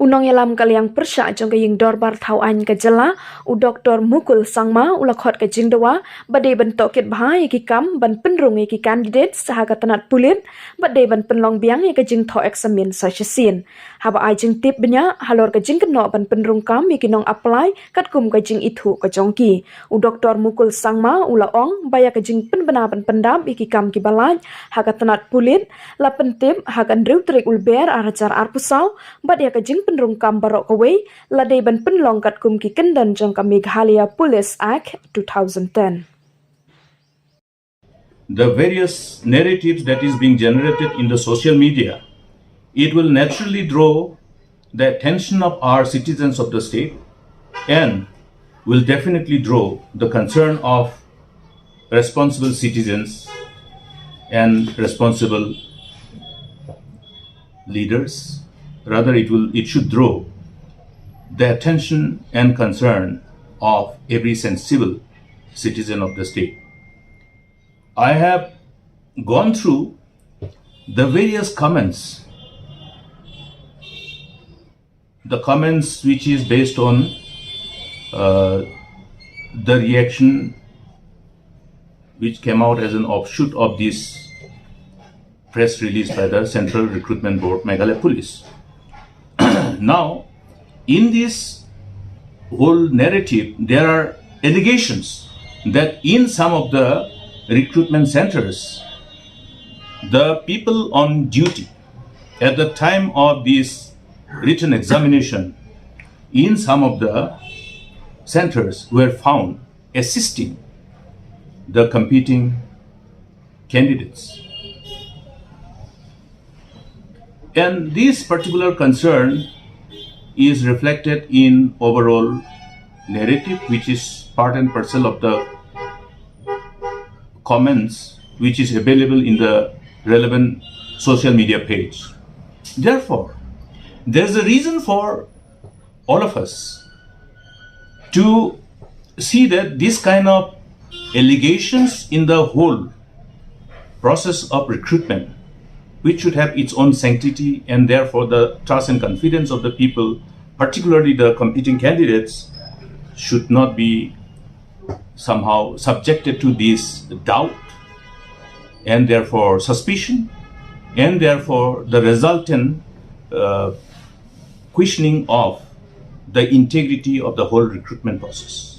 Unong yalam kaliang persya jong ke ying dorbar thau an ke jela u Dr. Mukul Sangma ulakhot ke Jingdawa bade ban tokit bahai ki kam ban penrung ki kandidat sahaga Kam Pulit bade ban Pynlong Bïang ke Jingthoh Eksamin Shisien haba ai jing tip benya halor ke jing keno ban penrung kam ki nong apply kat kum ke jing itu ke jongki u Dr. Mukul Sangma ula ong baya ke jing penbena ban pendam ki kam ki balaj haga Kam Pulit la pentip haga andrew trik ulber arajar arpusau bade ke jing penrung kam barok kawai ladai ban Pynlong kat kum ki kendan jong ka Meghalaya Police Act 2010. The various narratives that is being generated in the social media, it will naturally draw the attention of our citizens of the state and will definitely draw the concern of responsible citizens and responsible leaders. Rather, it should draw the attention and concern of every sensible citizen of the state. I have gone through the various comments, the comments which is based on the reaction which came out as an offshoot of this press release by the Central Recruitment Board, Meghalaya Police. Now, in this whole narrative, there are allegations that in some of the recruitment centers, the people on duty at the time of this written examination in some of the centers were found assisting the competing candidates. And this particular concern is reflected in overall narrative, which is part and parcel of the comments which is available in the relevant social media page. Therefore, there's a reason for all of us to see that this kind of allegations in the whole process of recruitment, which should have its own sanctity and therefore the trust and confidence of the people, particularly the competing candidates, should not be somehow subjected to this doubt and therefore suspicion and therefore the resultant questioning of the integrity of the whole recruitment process.